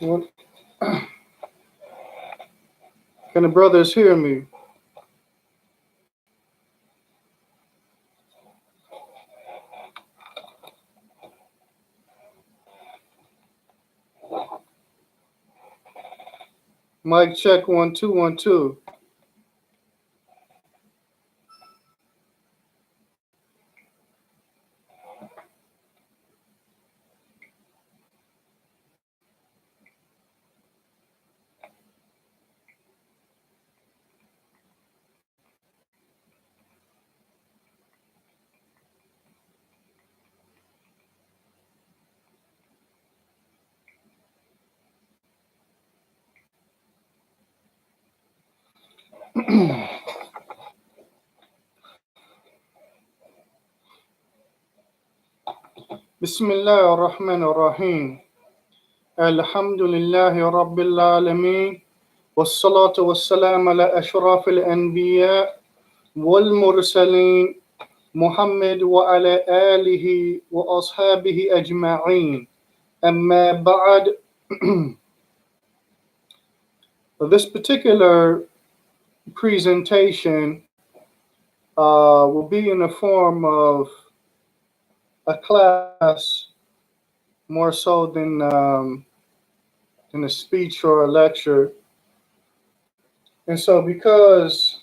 Well, can the brothers hear me? Mic check 1 2 1 2. Bismillah ar-Rahman ar-Rahim. Alhamdulillahi Rabbil Alameen. والصلاة والسلام على أشرف الأنبياء والمرسلين محمد وعلى آله وأصحابه أجمعين. أما بعد. This particular presentation will be in the form of a class more so than a speech or a lecture. And so because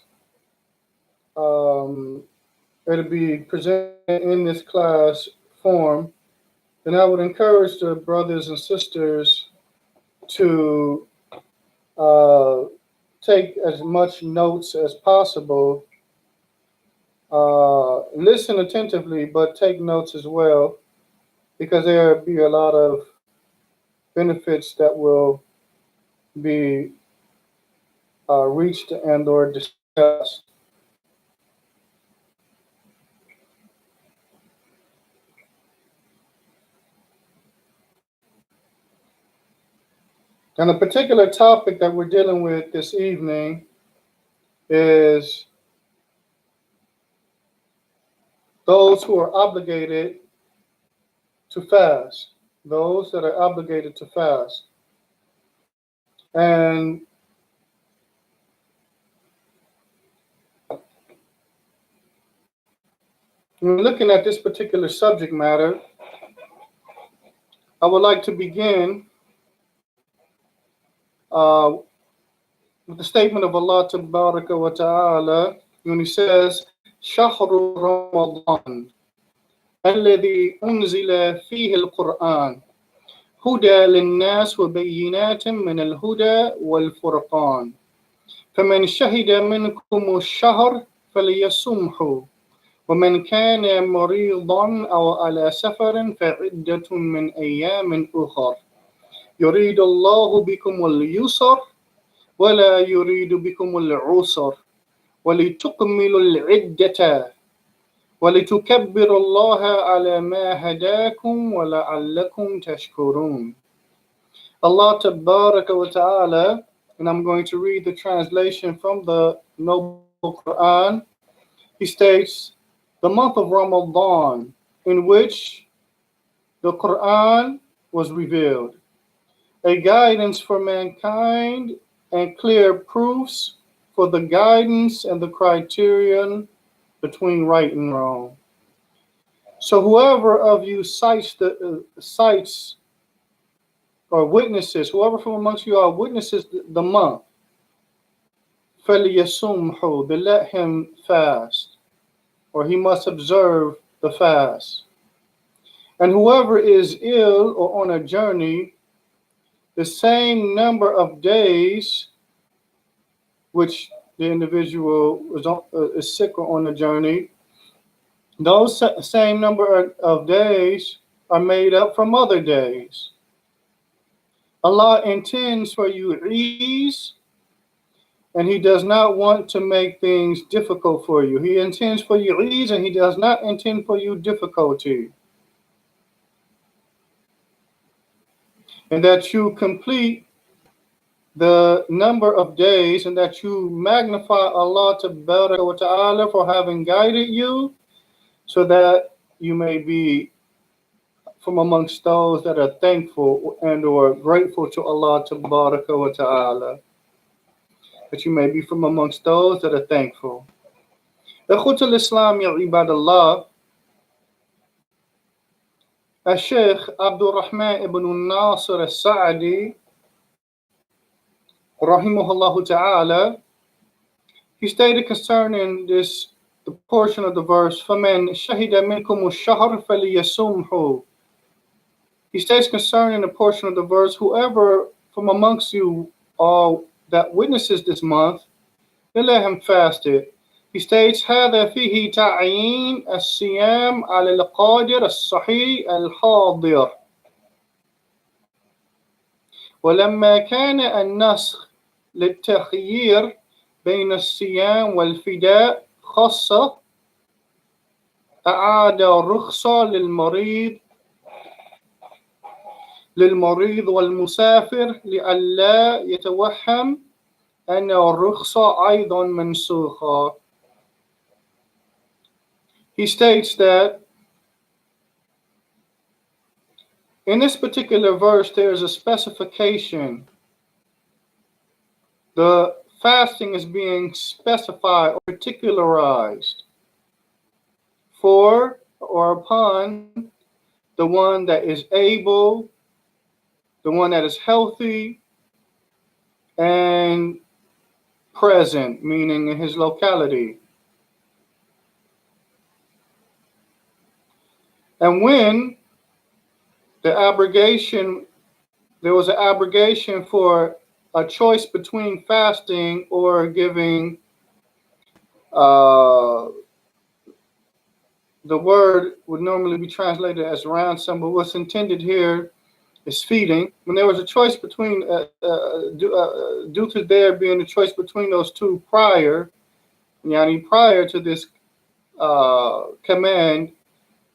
it'll be presented in this class form, then I would encourage the brothers and sisters to uh, take as much notes as possible. Listen attentively, but take notes as well, because there will be a lot of benefits that will be reached and or discussed. And the particular topic that we're dealing with this evening is those who are obligated to fast, those that are obligated to fast. And when looking at this particular subject matter, I would like to begin uh, with the statement of Allah Tabaraka wa Ta'ala when He says, شهر رمضان الذي أنزل فيه القرآن هدى للناس وبينات من الهدى والفرقان فمن شهد منكم الشهر فليصمه ومن كان مريضا أو على سفر فعدة من أيام أخر يريد الله بكم اليسر ولا يريد بكم العسر ولتكملوا العدة ولتكبروا الله على ما هداكم ولعلكم تشكرون. Allah Tabaraka wa Ta'ala, and I'm going to read the translation from the Noble Quran. He states, the month of Ramadan, in which the Quran was revealed, a guidance for mankind and clear proofs for the guidance and the criterion between right and wrong. So whoever of you cites or witnesses, whoever from amongst you are witnesses the month, فَلْيَصُمْهُ, then let him fast, or he must observe the fast. And whoever is ill or on a journey, the same number of days which the individual is sick or on a journey, those same number of days are made up from other days. Allah intends for you ease, and He does not want to make things difficult for you. He intends for you ease, and He does not intend for you difficulty. And that you complete the number of days, and that you magnify Allah Ta'ala for having guided you, so that you may be from amongst those that are thankful and or grateful to Allah Tabaraka wa Ta'ala. That you may be from amongst those that are thankful. Ikhwat al-Islam, ya ibadallah, Al-Sheikh Abdul Rahman ibn Nasir al-Sa'di, rahimahullah ta'ala, he stated concerning this, the portion of the verse, فَمَنْ شَهِدَ مِنْكُمُ الشَّهْرَ فَلْيَصُمْهُ. He states concerning the portion of the verse, whoever from amongst you that witnesses this month, then let him fast it. He states, هذا فيه تعيين الصيام على القادر الصحيح الحاضر. ولما كان النسخ للتخيير بين الصيام والفداء خاصة أعاد الرخصة للمريض والمسافر لئلا يتوهم أن الرخصة أيضا منسوخة. He states that in this particular verse there is a specification. The fasting is being specified or particularized for or upon the one that is able, the one that is healthy and present, meaning in his locality. And when there was an abrogation for a choice between fasting or giving, the word would normally be translated as ransom, but what's intended here is feeding. When there was a choice between, due to there being a choice between those two prior to this command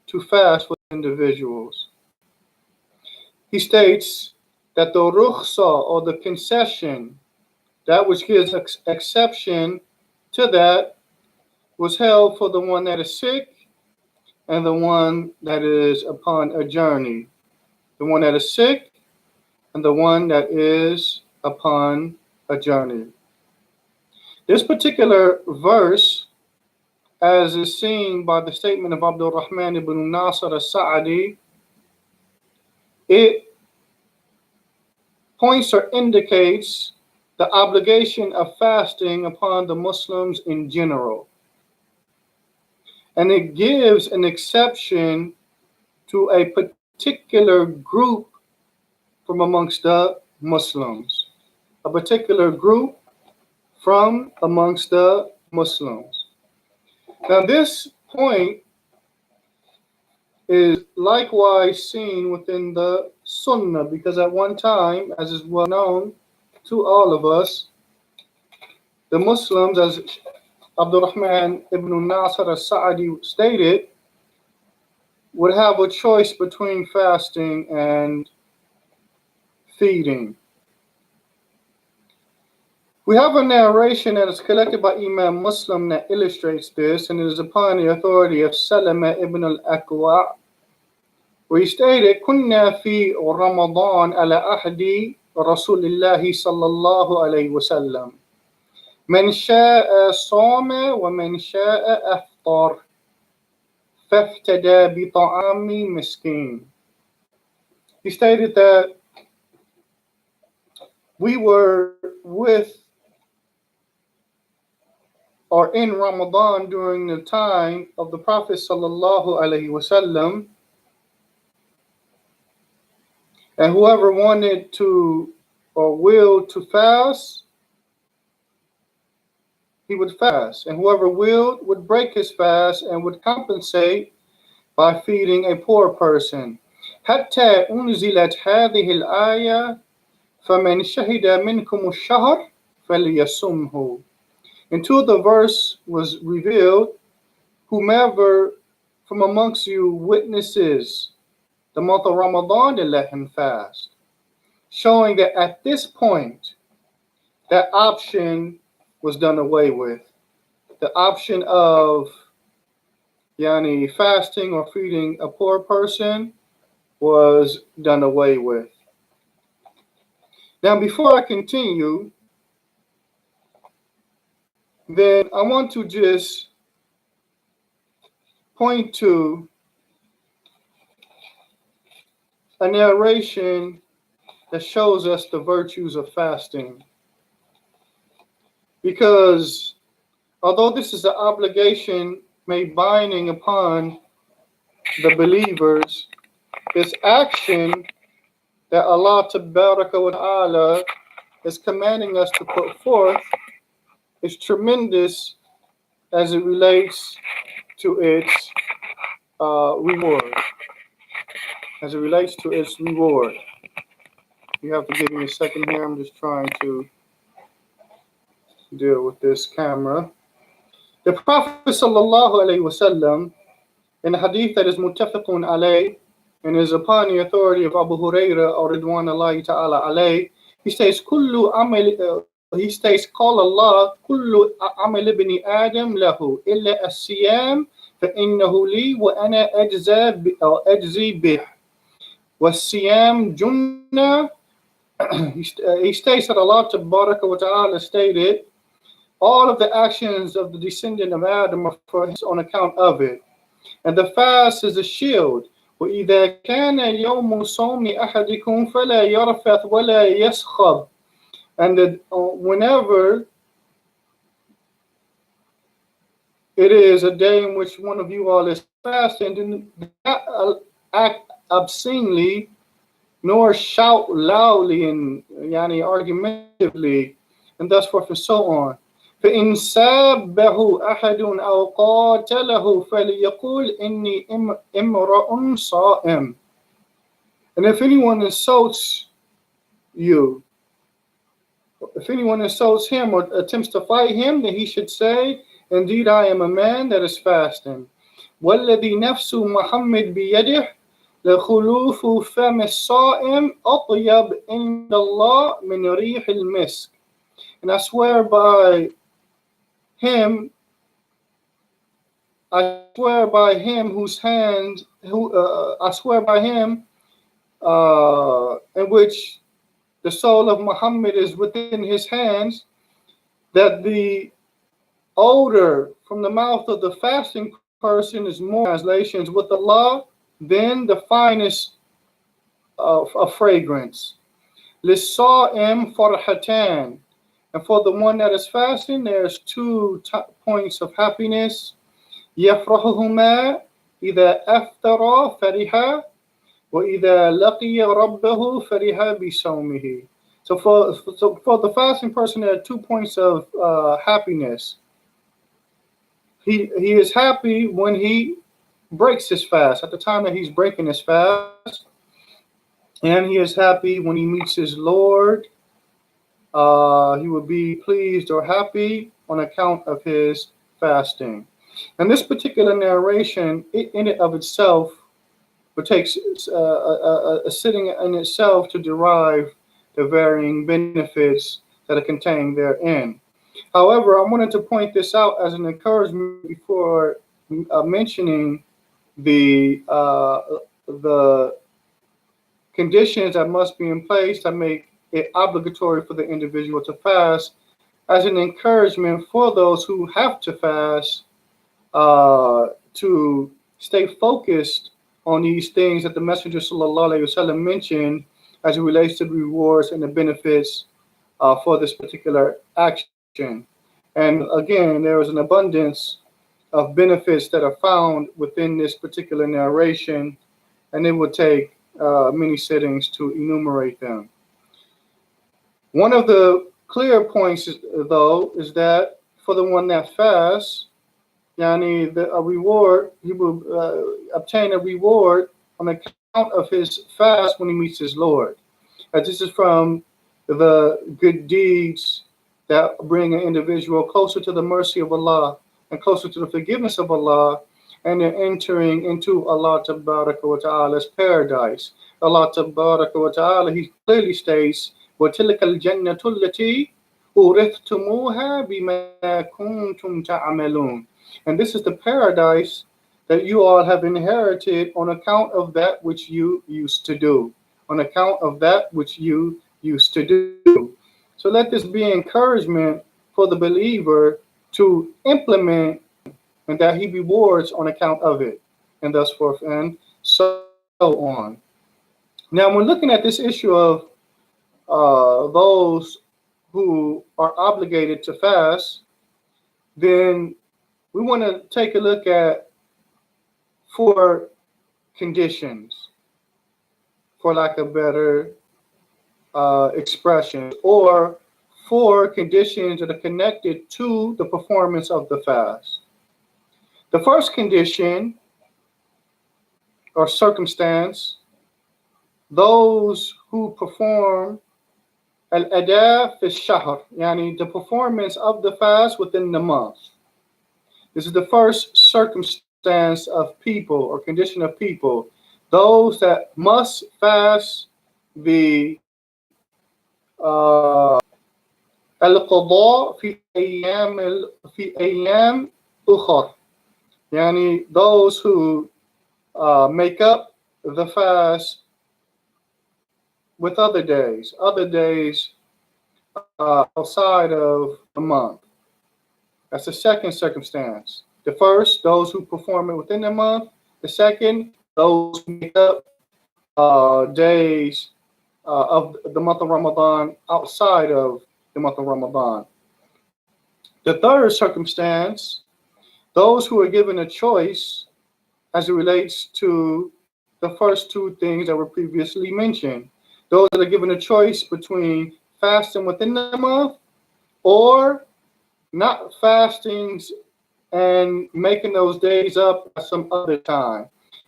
to fast with individuals. He states that the rukhsa, or the concession, that which gives exception to that, was held for the one that is sick and the one that is upon a journey. The one that is sick and the one that is upon a journey. This particular verse, as is seen by the statement of Abdul Rahman ibn Nasir al-Sa'di, it points or indicates the obligation of fasting upon the Muslims in general. And it gives an exception to a particular group from amongst the Muslims. A particular group from amongst the Muslims. Now this point is likewise seen within the Sunnah, because at one time, as is well known to all of us, the Muslims, as Abdul Rahman ibn Nasir al-Sa'di stated, would have a choice between fasting and feeding. We have a narration that is collected by Imam Muslim that illustrates this, and it is upon the authority of Salama ibn al-Aqwa', where he stated, كنا في رمضان على عهد رسول الله صلى الله عليه وسلم من شاء صام ومن شاء أفطر فافتدى بطعام مسكين. He stated that we were with or in Ramadan during the time of the Prophet sallallahu alaihi wasallam, and whoever wanted to or willed to fast, he would fast, and whoever willed would break his fast and would compensate by feeding a poor person. حتى أنزلت هذه الآية فمن شهد منكم الشهر فليصمه. Until the verse was revealed, whomever from amongst you witnesses the month of Ramadan, then let him fast. Showing that at this point, that option was done away with. The option of fasting or feeding a poor person was done away with. Now, before I continue, then I want to just point to a narration that shows us the virtues of fasting. Because although this is an obligation made binding upon the believers, this action that Allah Tabaraka wa Ta'ala is commanding us to put forth is tremendous as it relates to its reward. As it relates to its reward. You have to give me a second here. I'm just trying to deal with this camera. The Prophet sallallahu alaihi wasallam, in a hadith that is muttafaqun alayh, and is upon the authority of Abu Huraira or Ridwanullahi ta'ala alayh, he states, he states, قال الله كل عمل ابن آدم له إلا الصيام فإنه لي وأنا أجزي به والصيام جنة. He states that Allah Tabaraka wa Ta'ala stated, all of the actions of the descendant of Adam are for his on account of it. And the fast is a shield. وَإِذَا كَانَ يَوْمُ صَوْمِ أَحَدِكُمْ فَلَا يَرْفَثْ وَلَا يَسْخَبْ. And that whenever it is a day in which one of you all is fasting, do not act obscenely, nor shout loudly and argumentatively, and thus forth and so on. فإن سابه أحد أو قاتله فليقول إني امرؤ صائم. And if anyone insults you, if anyone insults him or attempts to fight him, then he should say, indeed I am a man that is fasting. والذي نفس محمد بيده لخلوف فم الصائم أطيب عند الله من ريح المسك. And I swear by him, I swear by him whose hand, I swear by him in which the soul of Muhammad is within his hands, that the odor from the mouth of the fasting person is more, translations, with Allah than the finest of fragrance. لِلصَّائِمِ فَرْحَتَانِ. And for the one that is fasting, there's two points of happiness. يَفْرَحُهُمَا إِذَا أَفْطَرَ فَرِحَ وَإِذَا لَقِيَ رَبَّهُ فَرِحَ بِصَوْمِهِ. So for the fasting person, there are 2 points of happiness. He is happy when he breaks his fast, at the time that he's breaking his fast, and he is happy when he meets his Lord. He would be pleased or happy on account of his fasting. And this particular narration, in it of itself, would take a sitting in itself to derive the varying benefits that are contained therein. However, I wanted to point this out as an encouragement before mentioning the conditions that must be in place to make it obligatory for the individual to fast, as an encouragement for those who have to fast to stay focused on these things that the Messenger sallallahu alaihi wasallam mentioned as it relates to the rewards and the benefits for this particular action. And again, there is an abundance of benefits that are found within this particular narration, and it would take many sittings to enumerate them. One of the clear points, though, is that for the one that fasts, a reward, he will obtain a reward on account of his fast when he meets his Lord. This is from the good deeds that bring an individual closer to the mercy of Allah and closer to the forgiveness of Allah, and they're entering into Allah Tabaraka wa Ta'ala's paradise. Allah Tabaraka wa Ta'ala, he clearly states, وَتِلْكَ الْجَنَّةُ الَّتِي أُورِثْتُمُوهَا بِمَا كُنْتُمْ تَعْمَلُونَ. And this is the paradise that you all have inherited on account of that which you used to do, on account of that which you used to do. So let this be encouragement for the believer to implement and that he rewards on account of it, and thus forth and so on. Now, when looking at this issue of those who are obligated to fast, then we want to take a look at four conditions, for lack of better expressions, or four conditions that are connected to the performance of the fast. The first condition or circumstance, those who perform al-ada fi shahr, yani the performance of the fast within the month. This is the first circumstance of people or condition of people, those that must fast the القضاء في أيام أخر, يعني those who make up the fast with other days outside of the month. That's the second circumstance. The first, those who perform it within the month. The second, those who make up days of the month of Ramadan outside of the month of Ramadan. The third circumstance, those who are given a choice as it relates to the first two things that were previously mentioned. Those that are given a choice between fasting within the month or not fasting and making those days up at some other time.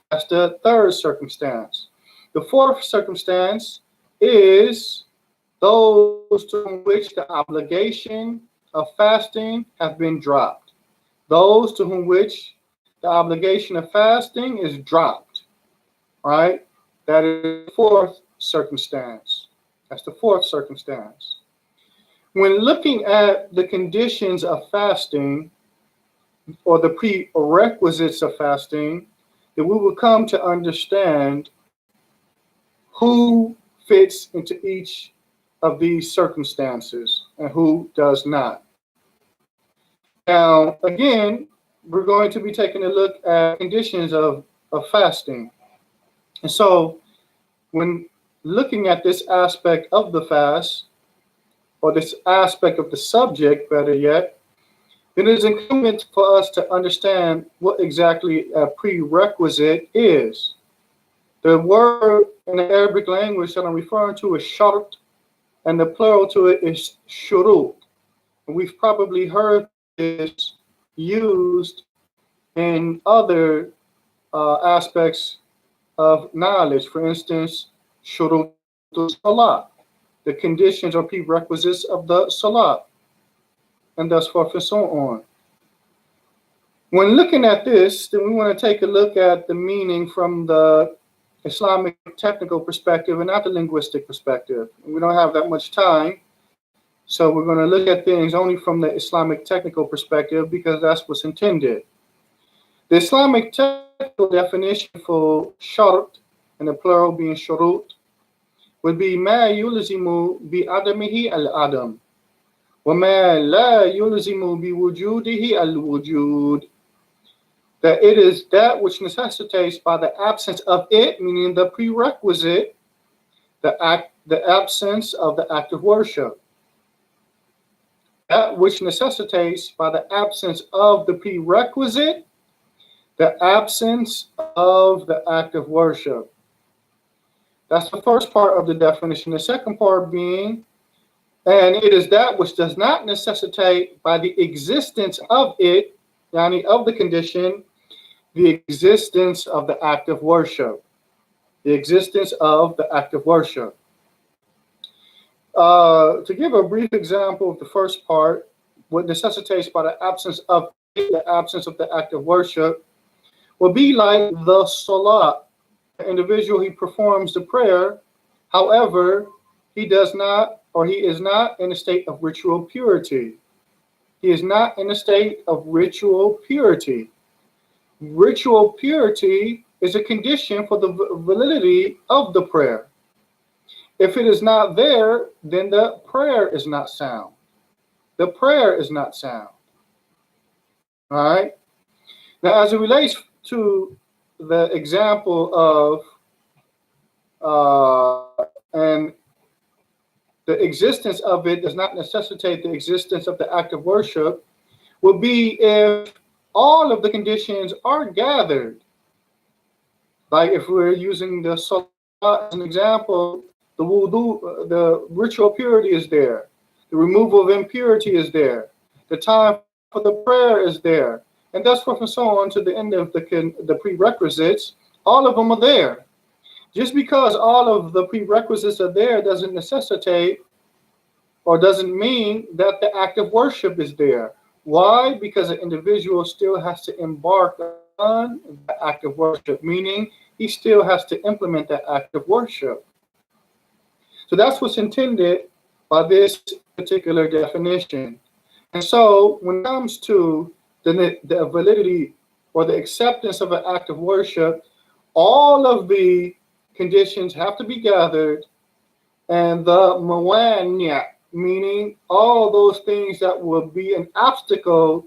That's the third circumstance. The fourth circumstance is those to which the obligation of fasting have been dropped. Those to whom which the obligation of fasting is dropped, right? That is the fourth circumstance. That's the fourth circumstance. When looking at the conditions of fasting or the prerequisites of fasting, then we will come to understand who fits into each of these circumstances and who does not. Now, again, we're going to be taking a look at conditions of fasting. And so, when looking at this aspect of the fast, or this aspect of the subject, better yet, then it is incumbent for us to understand what exactly a prerequisite is. The word in the Arabic language that I'm referring to is shart, and the plural to it is shurut. We've probably heard this used in other aspects of knowledge. For instance, shurut salat, the conditions or prerequisites of the salat, and thus forth and so on. When looking at this, then we want to take a look at the meaning from the Islamic technical perspective and not the linguistic perspective. We don't have that much time, so we're going to look at things only from the Islamic technical perspective because that's what's intended. The Islamic technical definition for shart, and the plural being shurut, would be ma yulzimu bi adamihi al-adam wa ma la yulzimu bi wujudihi al-wujud. That it is that which necessitates by the absence of it, meaning the prerequisite, the absence of the act of worship. That which necessitates by the absence of the prerequisite, the absence of the act of worship. That's the first part of the definition. The second part being, and it is that which does not necessitate by the existence of it, yani of the condition, the existence of the act of worship. The existence of the act of worship. To give a brief example of the first part, what necessitates by the absence of it, the absence of the act of worship, will be like the salat. The individual, he performs the prayer, however, he does not, or he is not in a state of ritual purity. He is not in a state of ritual purity. ritual purity is a condition for the validity of the prayer. If it is not there, then the prayer is not sound. The prayer is not sound. All right? Now, as it relates to the example of and the existence of it does not necessitate the existence of the act of worship, would be if all of the conditions are gathered. Like if we're using the salah as an example, the wudu, the ritual purity is there. The removal of impurity is there. The time for the prayer is there. And thus forth and so on to the end of the prerequisites. All of them are there. Just because all of the prerequisites are there doesn't necessitate or doesn't mean that the act of worship is there. Why? Because an individual still has to embark on the act of worship, meaning he still has to implement that act of worship. So that's what's intended by this particular definition. And so when it comes to the validity or the acceptance of an act of worship, all of the conditions have to be gathered, and the mawani', meaning all those things that will be an obstacle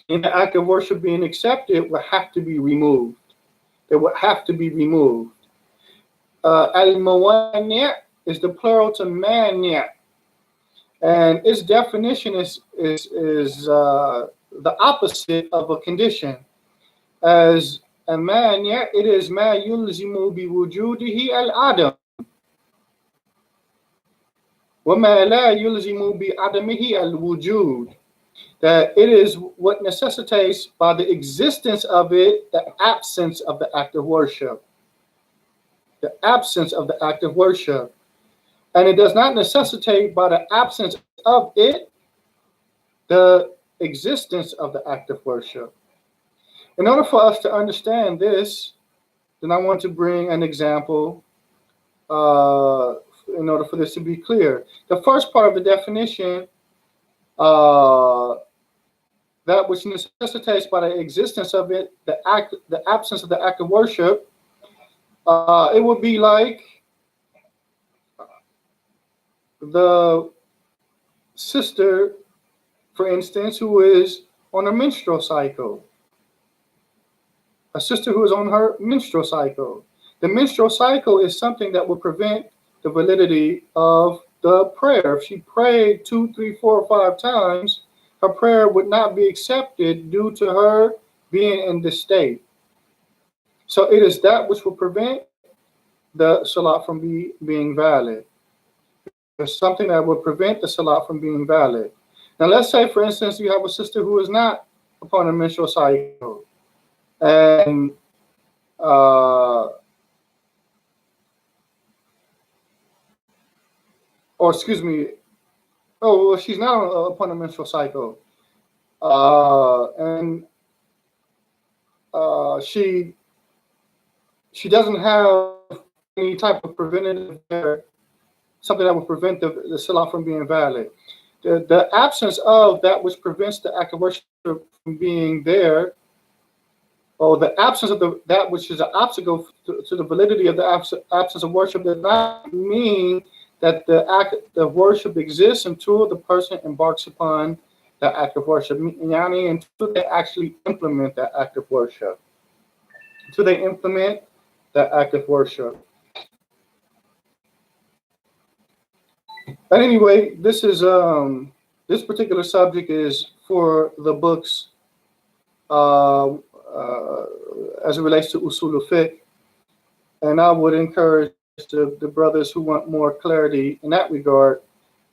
in the act of worship being accepted will have to be removed. They will have to be removed. Al-mawani' is the plural to mani', and its definition is the opposite of a condition. As a mani', it is ma yulzimu bi wujudihi al-adam, wa ma la yulzimu bi adamihi al-wujud. That it is what necessitates by the existence of it the absence of the act of worship. The absence of the act of worship. And it does not necessitate by the absence of it the existence of the act of worship. In order for us to understand this, then I want to bring an example in order for this to be clear. The first part of the definition, that which necessitates by the existence of it the absence of the act of worship, it would be like the sister, for instance, who is on a menstrual cycle. A sister who is on her menstrual cycle. The menstrual cycle is something that will prevent the validity of the prayer. If she prayed 2, 3, 4, or 5 times, her prayer would not be accepted due to her being in this state. So it is that which will prevent the salat from being valid. There's something that will prevent the salat from being valid. Now let's say, for instance, you have a sister who is not upon a menstrual cycle. And she's not upon a menstrual cycle. And she doesn't have any type of preventative care, something that would prevent the salah from being valid. The absence of that which prevents the act of worship from being there, or the absence of that which is an obstacle to the validity of the absence of worship, does not mean that the act of worship exists until the person embarks upon the act of worship, yani until they actually implement that act of worship. Until they implement that act of worship. But anyway, this is this particular subject is for the books as it relates to usul al-fiqh, and I would encourage the brothers who want more clarity in that regard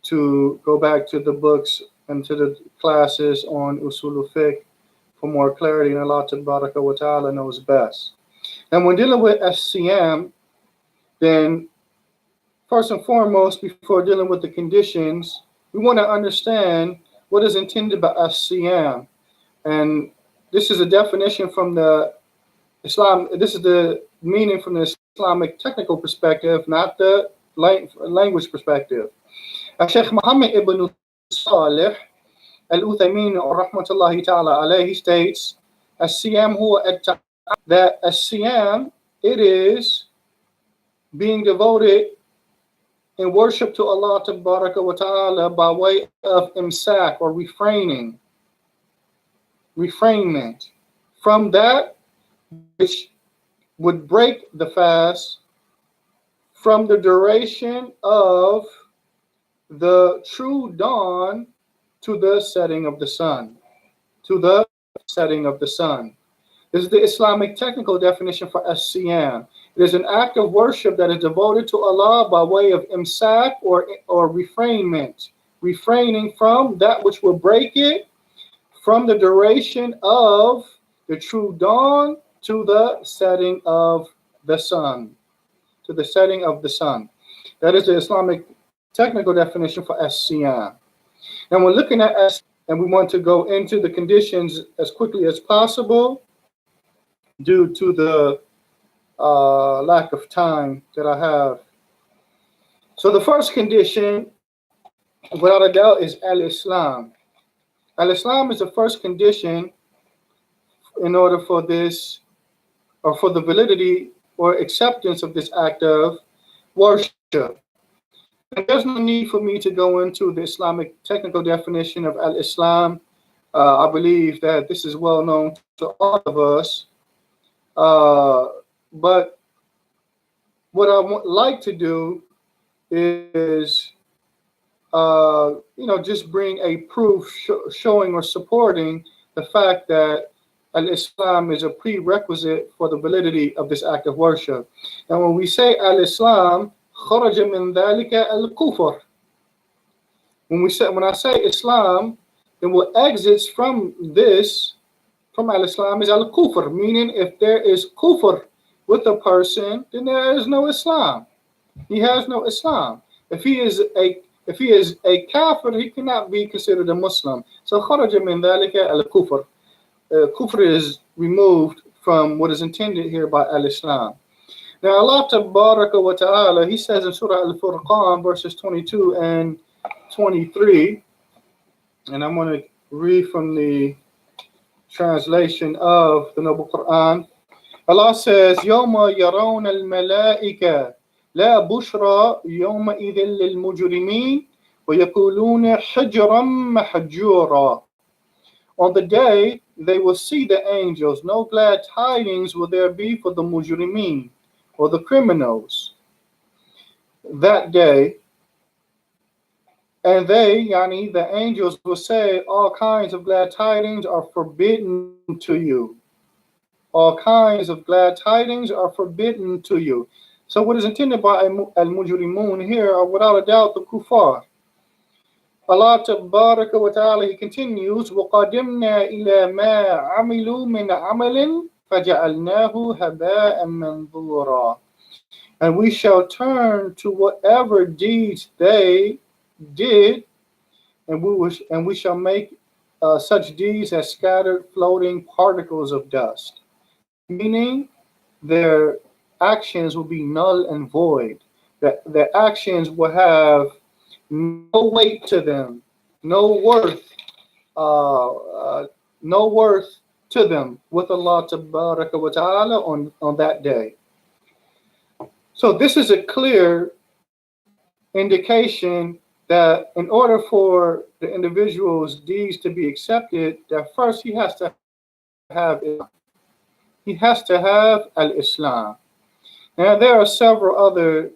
to go back to the books and to the classes on usul al-fiqh for more clarity, and Allah Tabaraka wa Ta'ala knows best. And when dealing with as-siyam, then first and foremost, before dealing with the conditions, we want to understand what is intended by as-siyam. And this is a definition from the Islam. This is the meaning from the Islamic technical perspective, not the language perspective. Sheikh Muhammad ibn Salih al-Uthaymin rahmatullahi ta'ala alayhi states As-siyam huwa that as-siyam, it is being devoted in worship to Allah Tabaraka wa Ta'ala by way of imsak or refrainment from that which would break the fast from the duration of the true dawn to the setting of the sun. To the setting of the sun. This is the Islamic technical definition for as-siyam. It is an act of worship that is devoted to Allah by way of imsak or refrainment, refraining from that which will break it from the duration of the true dawn to the setting of the sun. To the setting of the sun. That is the Islamic technical definition for as-siyam. And we're looking at and we want to go into the conditions as quickly as possible due to the lack of time that I have. So the first condition, without a doubt, is al-Islam. Al-Islam is the first condition in order for this, or for the validity or acceptance of this act of worship. And there's no need for me to go into the Islamic technical definition of al-Islam. I believe that this is well known to all of us. But what I would like to do is, just bring a proof showing or supporting the fact that al-Islam is a prerequisite for the validity of this act of worship. And when we say al-Islam, خرج من ذلك الكفر. When I say Islam, then what exits from al-Islam is al-kufr, meaning if there is kufr with a person, then there is no Islam. He has no Islam. If he is a kafir, he cannot be considered a Muslim. So خرج من ذلك الكفر. Kufr is removed from what is intended here by al-Islam. Now Allah Tabaraka wa Ta'ala, He says in Surah Al-Furqan, verses 22 and 23, and I'm going to read from the translation of the Noble Quran. Allah says, يَوْمَ يَرَوْنَ الْمَلَائِكَةَ لَا بُشْرَى يَوْمَئِذٍ لِلْمُجْرِمِينَ وَيَقُولُونَ حِجْرًا مَحْجُورًا. On the day they will see the angels, no glad tidings will there be for the mujrimeen, or the criminals, that day. And they, the angels, will say, all kinds of glad tidings are forbidden to you. All kinds of glad tidings are forbidden to you. So what is intended by al-mujrimun here are without a doubt the kuffar. Allah Tabaraka wa Ta'ala, He continues, وَقَدِمْنَا إِلَى مَا عَمِلُوا مِنْ عَمَلٍ فَجَعَلْنَاهُ هَبَاءً مَنْثُورًا. And we shall turn to whatever deeds they did, and we shall make such deeds as scattered floating particles of dust. Meaning their actions will be null and void. That their actions will have no weight to them, no worth to them with Allah Tabaraka wa Ta'ala on that day. So this is a clear indication that in order for the individual's deeds to be accepted, that first he has to have al-Islam. Now there are several other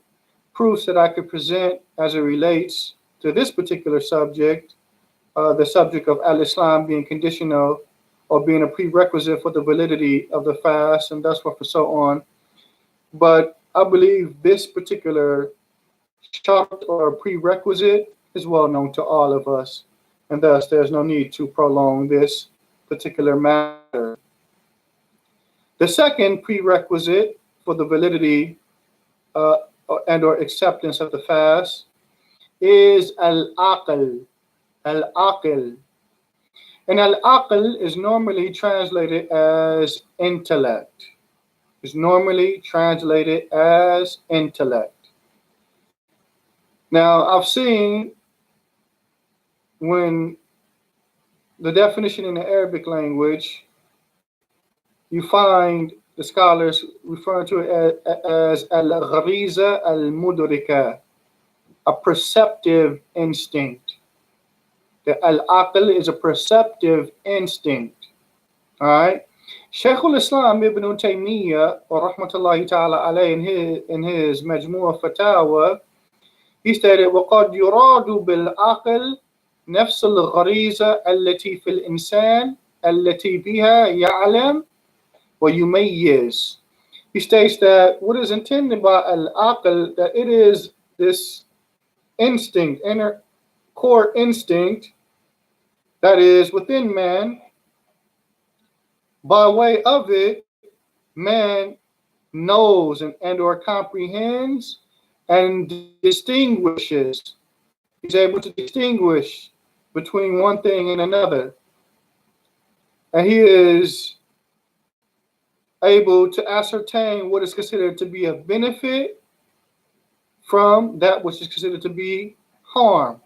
proofs that I could present as it relates to this particular subject, the subject of al-Islam being conditional or being a prerequisite for the validity of the fast, and thus forth and so on. But I believe this particular shart or prerequisite is well known to all of us, and thus there's no need to prolong this particular matter. The second prerequisite for the validity and or acceptance of the fast is al-aql. Al-aql. And al-aql is normally translated as intellect. Is normally translated as intellect. Now, I've seen when the definition in the Arabic language you find the scholars referring to it as al-ghariza al-mudrika, a perceptive instinct. The al-aql is a perceptive instinct. All right. Shaykh al-Islam ibn Taymiyyah, wa rahmatullahi ta'ala alayhi, in his Majmu' Fatawa, he stated, وَقَدْ يُرَادُ بِالْعَقْلِ نَفْسُ الْغَرِيزَةِ الَّتِي فِي الْإِنسَانِ الَّتِي بِهَا يَعْلَمُ وَيُمَيِّزُ. He states that what is intended by al-aql, that it is this instinct, inner core instinct that is within man. By way of it, man knows and or comprehends and distinguishes. He's able to distinguish between one thing and another. And he is able to ascertain what is considered to be a benefit from that which is considered to be harm.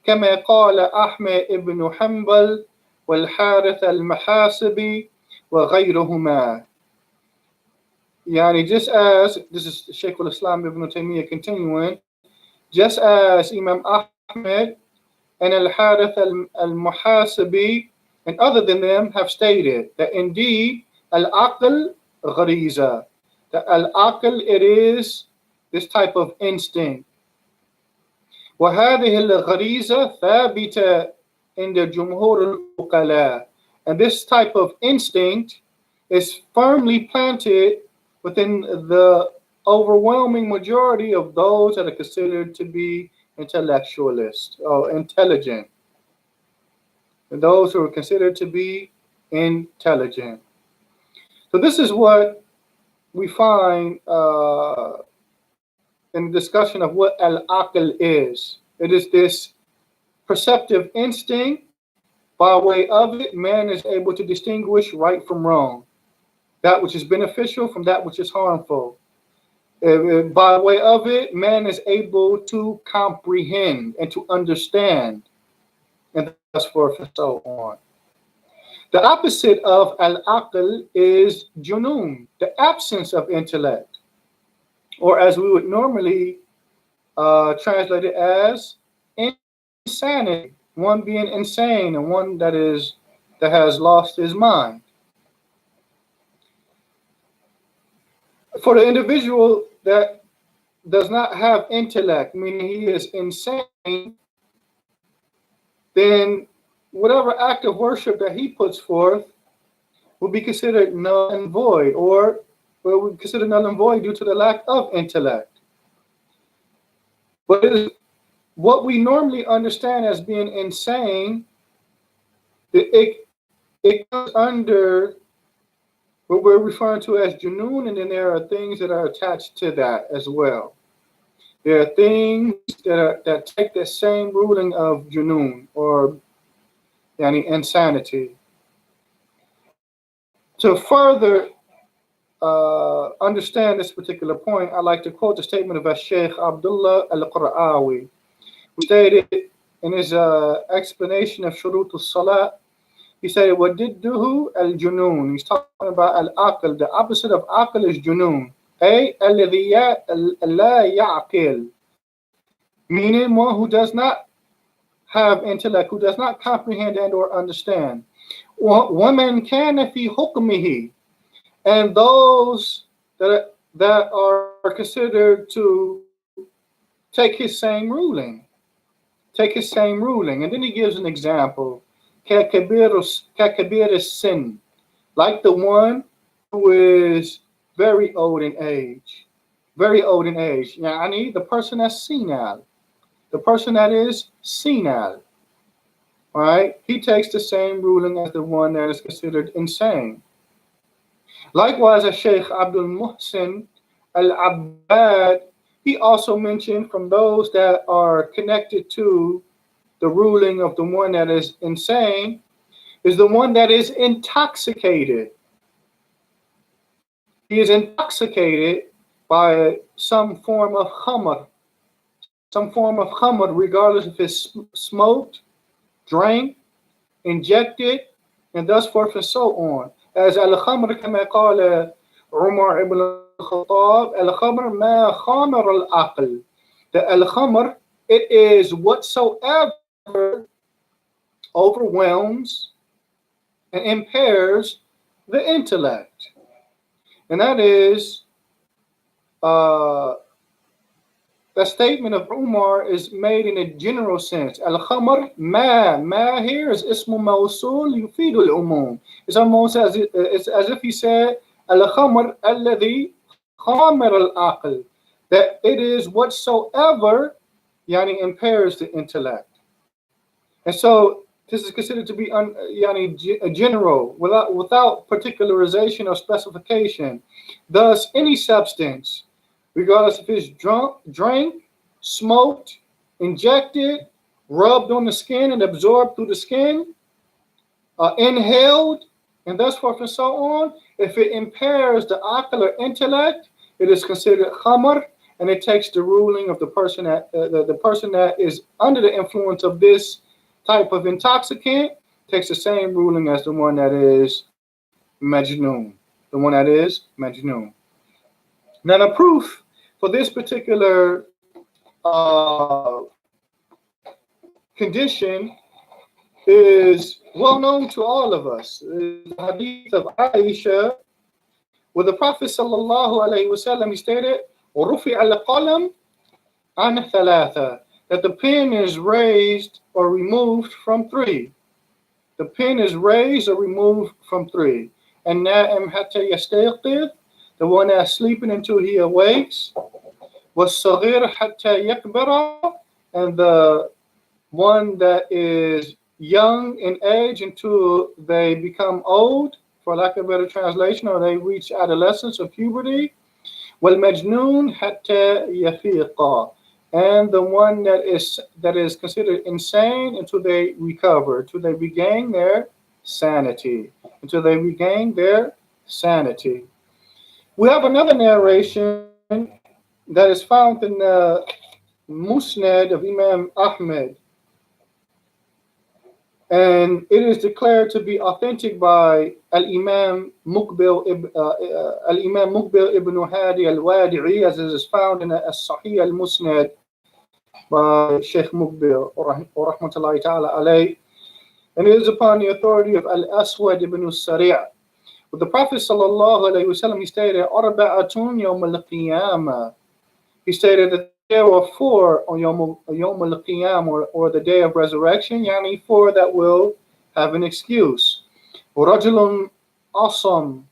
كما قال أحمد ibn Hanbal والحارث المحاسبي وغيرهما. Yani, just as, this is Shaykh al-Islam ibn Taymiyyah continuing, just as Imam Ahmed and al-Harith al-Muhasibi and other than them have stated that indeed al-aql ghariza, that al-aql, it is this type of instinct. وهذه الغريزة ثابتة عند جمهور العقلاء, and this type of instinct is firmly planted within the overwhelming majority of those that are considered to be intellectualists or intelligent, and those who are considered to be intelligent. So this is what we find in the discussion of what al-aql is. It is this perceptive instinct. By way of it, man is able to distinguish right from wrong, that which is beneficial from that which is harmful. By way of it, man is able to comprehend and to understand, and thus forth and so on. The opposite of al-aql is junun, the absence of intellect, or as we would normally translate it as insanity, one being insane and one that has lost his mind. For the individual that does not have intellect, meaning he is insane, then whatever act of worship that he puts forth will be considered null and void, or will be considered null and void due to the lack of intellect. But it is what we normally understand as being insane, it comes under what we're referring to as junoon, and then there are things that are attached to that as well. There are things that take the same ruling of junoon, or insanity. To further understand this particular point, I'd like to quote the statement of Sheikh Abdullah al-Qur'awi, who stated in his explanation of Shurut al-Salat, he said, وَدِدُّهُ al-junoon. He's talking about al-aql. The opposite of aql is junoon. أي الذي لا يعقل, meaning one who does not have intellect, who does not comprehend and or understand. وَمَنْ كَانَ فِي حُكْمِهِ, and those that are considered to take his same ruling. And then he gives an example. كَكَبِيرِ sin, like the one who is very old in age. Yani the person that's senile. The person that is senile. All right? He takes the same ruling as the one that is considered insane. Likewise, as Sheikh Abdul Muhsin al-Abbad, he also mentioned from those that are connected to the ruling of the one that is insane is the one that is intoxicated. He is intoxicated by some form of khamr, regardless if it's smoked, drank, injected, and thus forth and so on. as al-khamr كما قال Umar ibn al-Khattab, al-khamr ma khamar al-aql. The al-khamr, it is whatsoever overwhelms and impairs the intellect. And that is the statement of Umar is made in a general sense. Al-khamr, ma here is ismu mawsul yufidu al-umum. It's almost it's as if he said, al-khamr alladhi khamar al-aql, that it is whatsoever yani impairs the intellect. And so this is considered to be general, without particularization or specification. Thus, any substance, regardless if it's drank, smoked, injected, rubbed on the skin and absorbed through the skin, inhaled, and thus forth and so on, if it impairs the ocular intellect, it is considered khamr, and it takes the ruling of the person that is under the influence of this type of intoxicant, takes the same ruling as the one that is majnoon. The one that is majnoon. Now, the proof for this particular condition is well known to all of us. The hadith of Aisha, where the Prophet sallallahu alaihi wasallam, he stated, "Rufi al-qalam an thalatha," that the pen is raised or removed from three. The pen is raised or removed from three. And na'im hatta yastayqid, the one that's sleeping until he awakes. Was-saghir hatta yakbara, and the one that is young in age until they become old, for lack of a better translation, or they reach adolescence or puberty. Wal-majnoon hatta yafiqa, and the one that is considered insane until they recover, until they regain their sanity, We have another narration that is found in the Musnad of Imam Ahmed, and it is declared to be authentic by Al-Imam Muqbil ibn Hadi al-Wadi'i, as it is found in the Sahih al-Musnad by Sheikh Muqbil, rahmatullahi ta'ala alayh. And it is upon the authority of Al-Aswad ibn al-Sari'. With the Prophet sallallahu alayhi wa sallam, he stated, "Arba'atun yawm al-qiyamah." He stated that there were four on Yawm al-Qiyam, or the day of resurrection, yani four that will have an excuse. وَرَجُلٌ أَصَمْ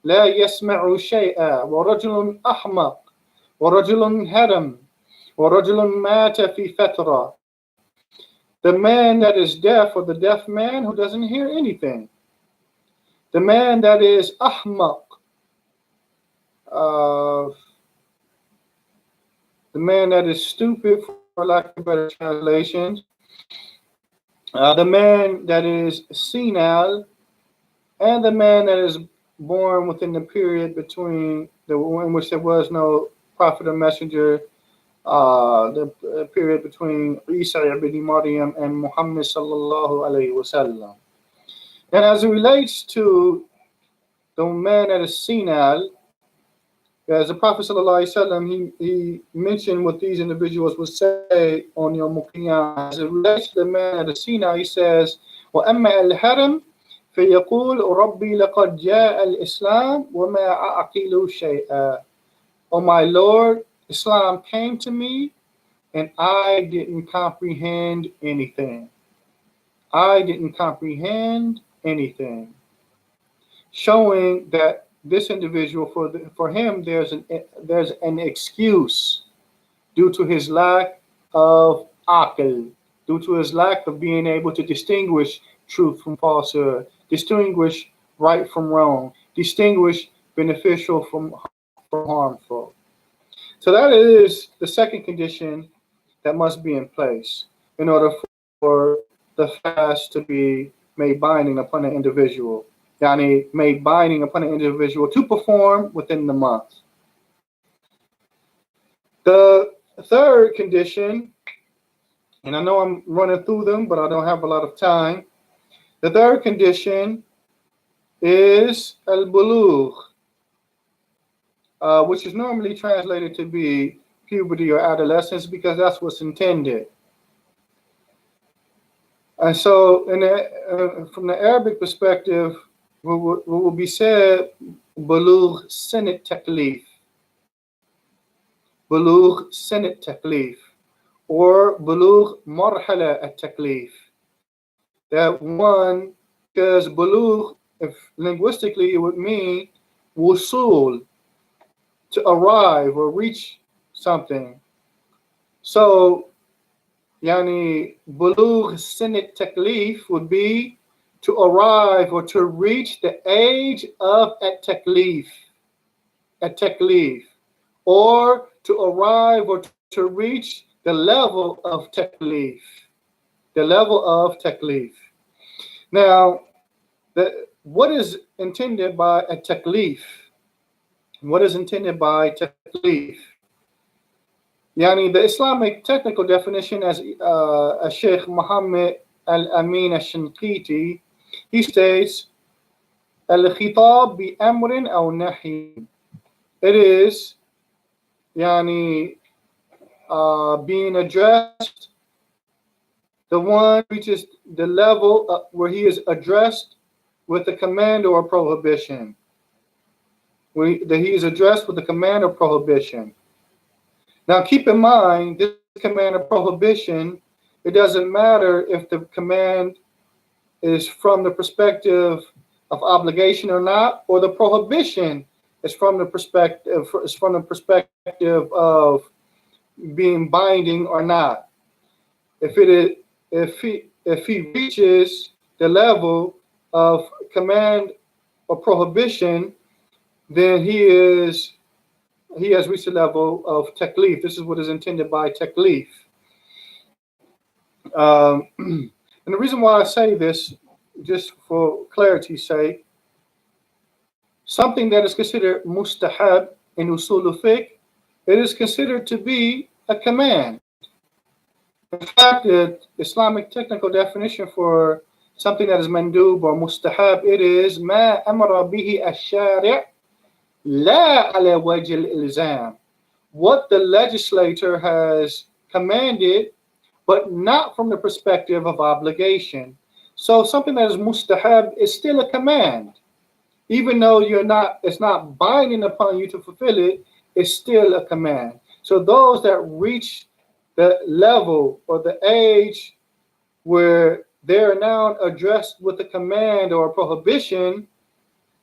لَا يَسْمَعُ شَيْئًا وَرَجُلٌ أَحْمَقٌ وَرَجُلٌ هَرَمٌ وَرَجُلٌ مَاتَ فِي فَتْرَةٍ. The man that is deaf, or the deaf man who doesn't hear anything. The man that is ahmaq, the man that is stupid, for lack of better translations. The man that is senile, and the man that is born within the period between in which there was no prophet or messenger, the period between Isa ibn Maryam and Muhammad sallallahu alayhi wasallam. And as it relates to the man that is senile, as the Prophet ﷺ, he mentioned what these individuals would say on Yawm al-Qiyamah. As it relates to the man at the Sinai, he says, وَأَمَّا الْحَرَمْ فَيَقُولُ رَبِّي لَقَدْ جَاءَ الْإِسْلَامُ وَمَا أَعْقِلُ شَيْئًا. Oh my Lord, Islam came to me and I didn't comprehend anything. Showing that this individual, for him, there's an excuse due to his lack of aql, due to his lack of being able to distinguish truth from falsehood, distinguish right from wrong, distinguish beneficial from harmful. So that is the second condition that must be in place in order for the fast to be made binding upon an individual. Yani made binding upon an individual to perform within the month. The third condition, and I know I'm running through them, but I don't have a lot of time. The third condition is al-bulugh, which is normally translated to be puberty or adolescence because that's what's intended. And so, from the Arabic perspective, what will be said, bulugh sinat taklif, bulugh sinat taklif, or bulugh marhala at taklif. That one, because bulugh, if linguistically, it would mean wusul, to arrive or reach something. So, yani bulugh sinat taklif would be to arrive or to reach the age of at-taklif, or to arrive or to reach the level of taklif, the level of taklif. Now, what is intended by a taklif? What is intended by taklif? Yani the Islamic technical definition, as Sheikh Muhammad Al-Amin Al-Shinqiti, he states, al-khitab bi amrin aw nahy. It is yani being addressed, the one reaches the level where he is addressed with a command or a prohibition. That he is addressed with a command or prohibition. Now keep in mind, this command or prohibition, it doesn't matter if the command is from the perspective of obligation or not, or the prohibition is from the perspective of being binding or not. If he reaches the level of command or prohibition, then he has reached the level of taklif. This is what is intended by taklif. And the reason why I say this, just for clarity's sake, something that is considered mustahab in usul fiqh, it is considered to be a command. In fact, the Islamic technical definition for something that is mandub or mustahab, it is ma amara bihi ash-shari' la ala wajh al-ilzam. What the legislator has commanded, but not from the perspective of obligation. So something that is mustahab is still a command. Even though it's not binding upon you to fulfill it, it's still a command. So those that reach the level or the age where they're now addressed with a command or a prohibition,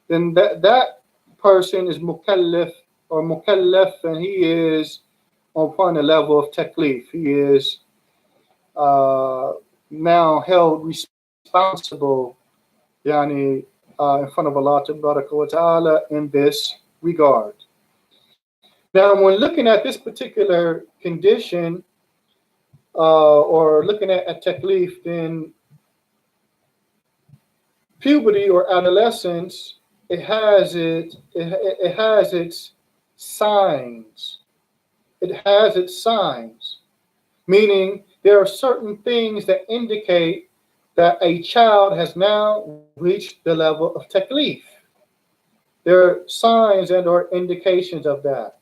then that person is mukallaf or mukallaf, and he is upon the level of taklif. He is now held responsible, yani, in front of Allah wa ta'ala in this regard. Now, when looking at this particular condition, or looking at taklif, then puberty or adolescence, it has its signs. It has its signs, meaning there are certain things that indicate that a child has now reached the level of taklif. There are signs and or indications of that.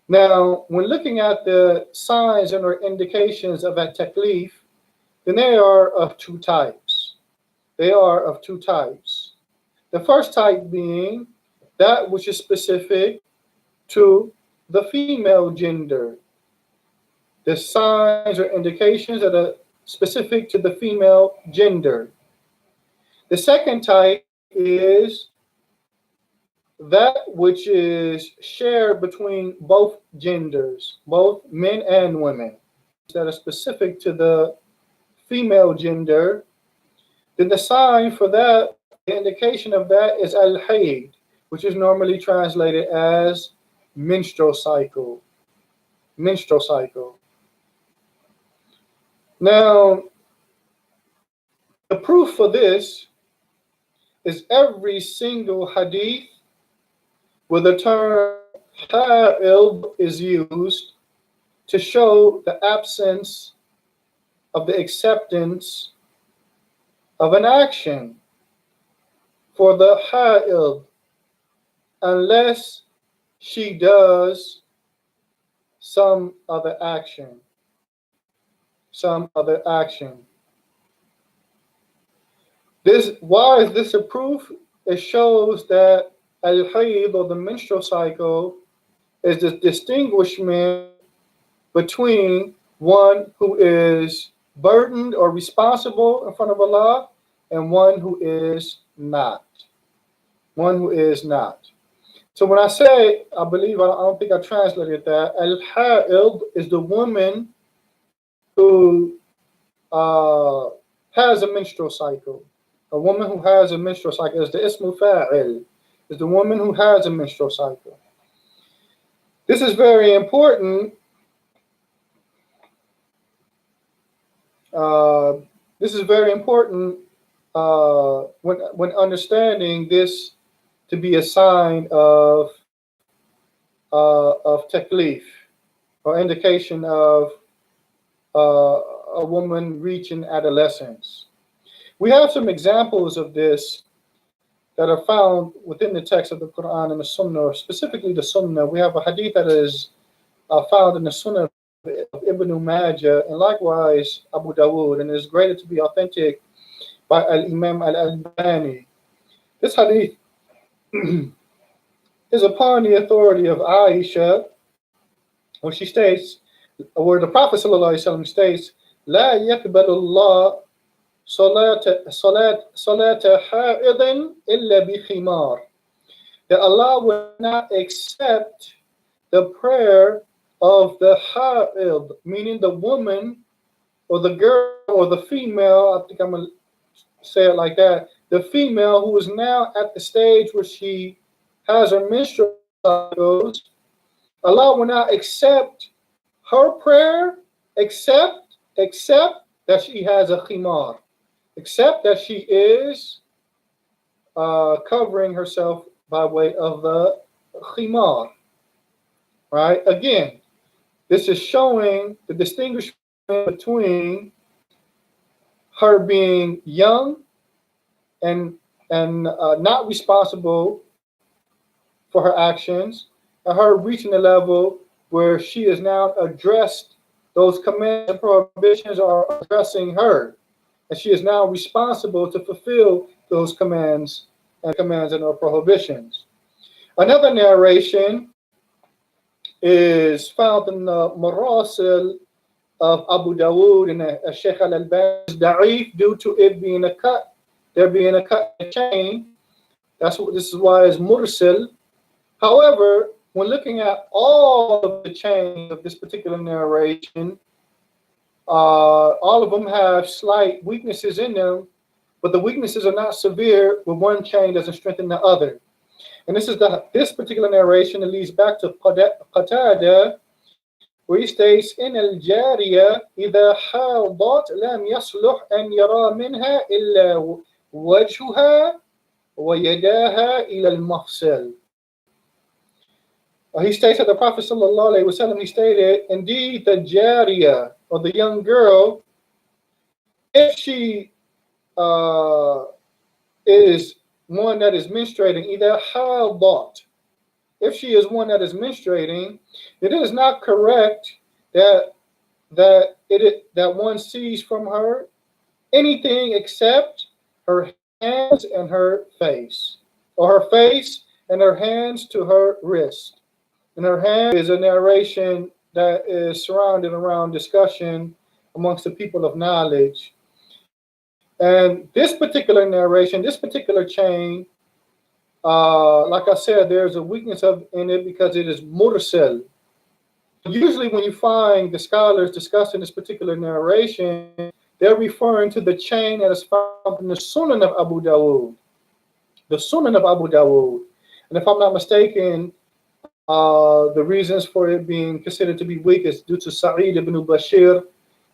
Now, when looking at the signs and or indications of a taklif, then they are of two types. The first type being that which is specific to the female gender. The signs or indications that are specific to the female gender. The second type is that which is shared between both genders, both men and women, that are specific to the female gender. Then the sign for that, the indication of that, is al-hayd, which is normally translated as menstrual cycle. Menstrual cycle. Now, the proof for this is every single hadith where the term ha'il is used to show the absence of the acceptance of an action. for the ha'id unless she does some other action. Some other action. Why is this a proof? It shows that al-hayd, or the menstrual cycle, is the distinguishment between one who is burdened or responsible in front of Allah and one who is not. One who is not. So when I say, I don't think I translated that, al-ha'id is the woman who has a menstrual cycle. A woman who has a menstrual cycle is the ismu fa'il, is the woman who has a menstrual cycle. This is very important. This is very important when understanding this to be a sign of taklif, or indication of a woman reaching adolescence. We have some examples of this that are found within the text of the Quran and the Sunnah, specifically the Sunnah. We have a hadith that is found in the Sunnah of Ibn Majah and likewise Abu Dawood, and is graded to be authentic by Al-Imam Al-Albani. This hadith is upon the authority of Aisha, when she states, where the Prophet ﷺ states, لا يقبل الله صلاة حائض إلا بخمار, that Allah will not accept the prayer of the ha'id, meaning the woman or the girl or the female, I think I'm going to say it like that, the female who is now at the stage where she has her menstrual cycles. Allah will not accept her prayer except that she has a khimar, except that she is covering herself by way of the khimar. Right? Again, this is showing the distinguishment between her being young and not responsible for her actions, and her reaching a level where she is now addressed, those commands and prohibitions are addressing her, and she is now responsible to fulfill those commands and prohibitions. Another narration is found in the Marasil of Abu Dawood, and Sheikh Al-Albani is da'if due to it being a cut, there being a cut in the chain. This is why it's mursal. However, when looking at all of the chains of this particular narration, all of them have slight weaknesses in them, but the weaknesses are not severe where one chain doesn't strengthen the other. And this particular narration, it leads back to Qatada, where he states, إن الجارية إذا حاضت لم يصلح أن يرى منها إلا وجهها ويداها إلى المفصل. He states that the Prophet ﷺ, he stated, indeed the jariya, or the young girl, if she is one that is menstruating, either hadat, if she is one that is menstruating, it is not correct that one sees from her anything except her hands and her face, or her face and her hands to her wrist. And her hand is a narration that is surrounded around discussion amongst the people of knowledge. And this particular narration, this particular chain, like I said, there's a weakness in it because it is mursal. Usually when you find the scholars discussing this particular narration, they're referring to the chain that is found in the Sunan of Abu Dawood. The Sunan of Abu Dawood. And if I'm not mistaken, the reasons for it being considered to be weak is due to Sa'id ibn Bashir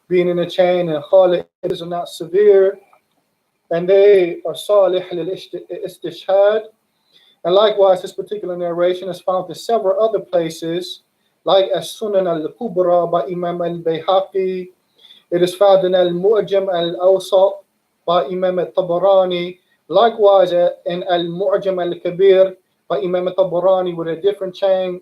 being in a chain, and Khalid is not severe, and they are salih lil-istishhad. And likewise, this particular narration is found in several other places, like As-Sunan al-Kubra by Imam al-Bayhaqi. It is found in Al-Mu'jam al-Awsat by Imam al-Tabarani, Likewise, in Al-Mu'jam al-Kabir by Imam al-Tabarani with a different chain,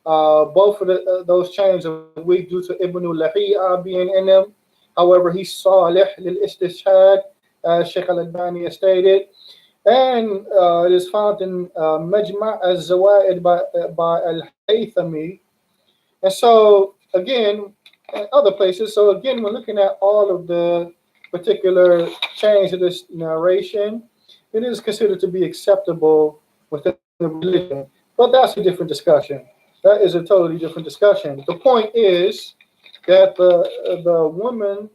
both of those chains are weak due to Ibn al-Lahi'a being in them. However, he's salih lil-istishhad, as Sheikh al-Albani has stated. And it is found in Majma' al-Zawaid by al-Haythami. And so, again, and other places. So, again, we're looking at all of the particular chains of this narration. It is considered to be acceptable within the religion. But that's a different discussion. That is a totally different discussion. The point is that the woman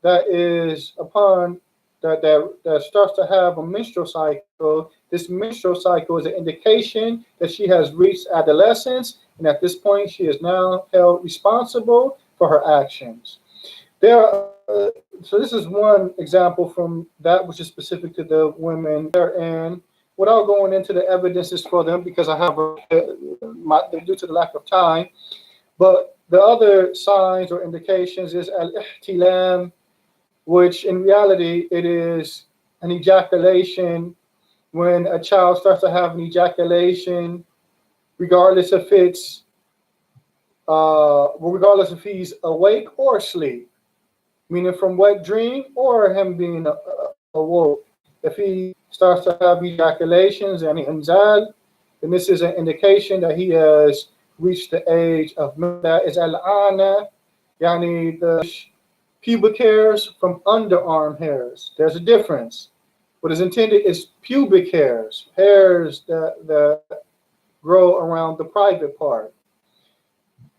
that is upon that starts to have a menstrual cycle, this menstrual cycle is an indication that she has reached adolescence, and at this point she is now held responsible for her actions. There, so this is one example from that which is specific to the women there, and without going into the evidences for them because I have due to the lack of time, but the other signs or indications is al-ihtilam, which in reality it is an ejaculation when a child starts to have an ejaculation, regardless if it's regardless if he's awake or asleep, meaning from wet dream or him being awoke. If he starts to have ejaculations and inzal, then this is an indication that he has reached the age of that is al-ana, yani the pubic hairs from underarm hairs. There's a difference. What is intended is pubic hairs, hairs that grow around the private part.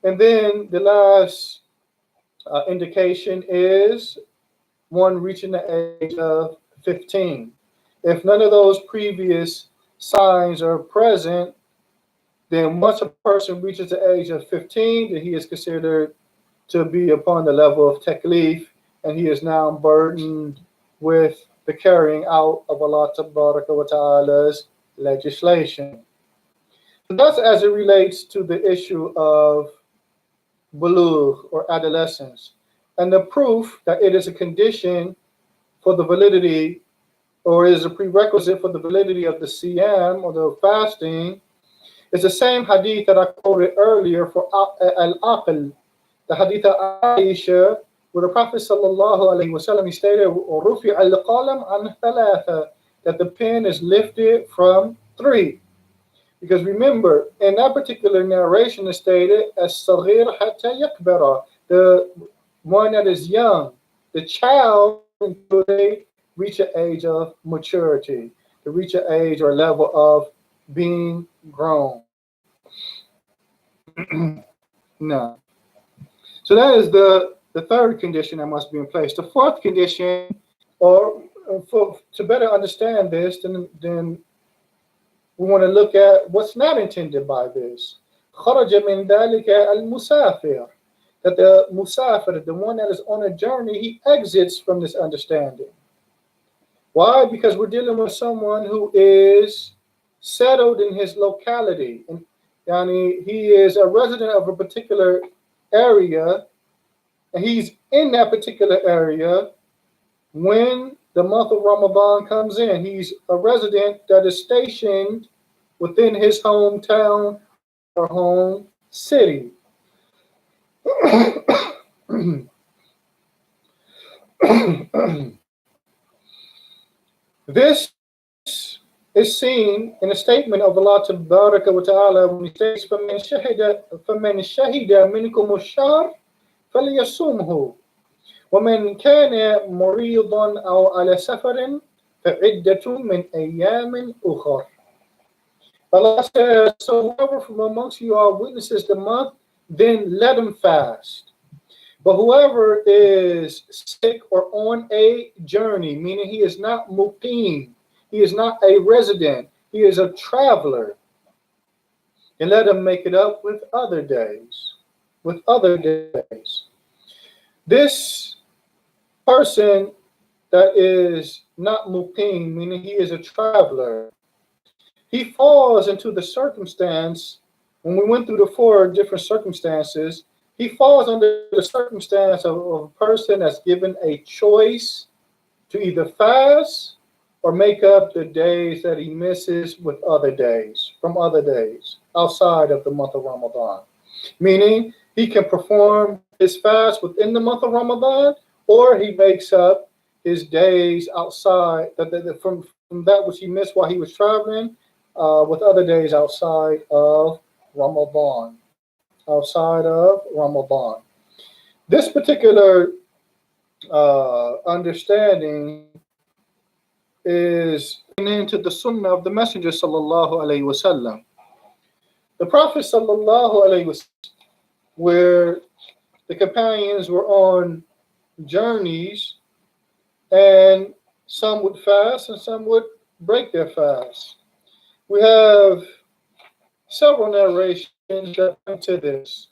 And then the last indication is one reaching the age of 15. If none of those previous signs are present, then once a person reaches the age of 15, then he is considered to be upon the level of taklif, and he is now burdened with the carrying out of Allah Tabaraka wa Ta'ala's legislation. So that's as it relates to the issue of bulugh or adolescence. And the proof that it is a condition for the validity or is a prerequisite for the validity of the siyam or the fasting is the same hadith that I quoted earlier for al-aql, the hadith of Aisha, where the Prophet sallallahu alaihi wasallam he stated, "Rufi al-qalam an thalatha," that the pen is lifted from 3. Because remember, in that particular narration, it stated, "As-saghir hatta yakbara," the one that is young, the child, until they reach an age of maturity, to reach an age or level of being grown. No. So that is the third condition that must be in place. The fourth condition, or to better understand this, then we want to look at what's not intended by this. خرج من ذلك المسافر, that the musafir, the one that is on a journey, he exits from this understanding. Why? Because we're dealing with someone who is settled in his locality, and he is a resident of a particular area, and he's in that particular area when the month of Ramadan comes in. He's a resident that is stationed within his hometown or home city. This is seen in a statement of Allah Tabaraka wa Ta'ala when He says, فَمَنْ شَهِدَ مِنْكُمُ الشَّهْرَ فَلْيَصُمْهُ وَمَنْ كَانَ مَرِيضًا أَوْ عَلَى سَفَرٍ فَعِدَّةٌ مِنْ أَيَّامٍ أُخَرَ. Allah says, so whoever from amongst you all witnesses the month, then let him fast. But whoever is sick or on a journey, meaning he is not muqim, he is not a resident, he is a traveler, and let him make it up with other days. With other days. This person that is not muqim, meaning he is a traveler, he falls into the circumstance, when we went through the 4 different circumstances, he falls under the circumstance of a person that's given a choice to either fast or make up the days that he misses with other days, from other days outside of the month of Ramadan. Meaning, he can perform his fast within the month of Ramadan, or he makes up his days outside from that which he missed while he was traveling, with other days outside of Ramadan. Outside of Ramadan. This particular understanding is into the Sunnah of the Messenger sallallahu alaihi wasallam. The Prophet sallallahu alaihi wasallam, where the companions were on journeys, and some would fast and some would break their fast. We have several narrations that point to this.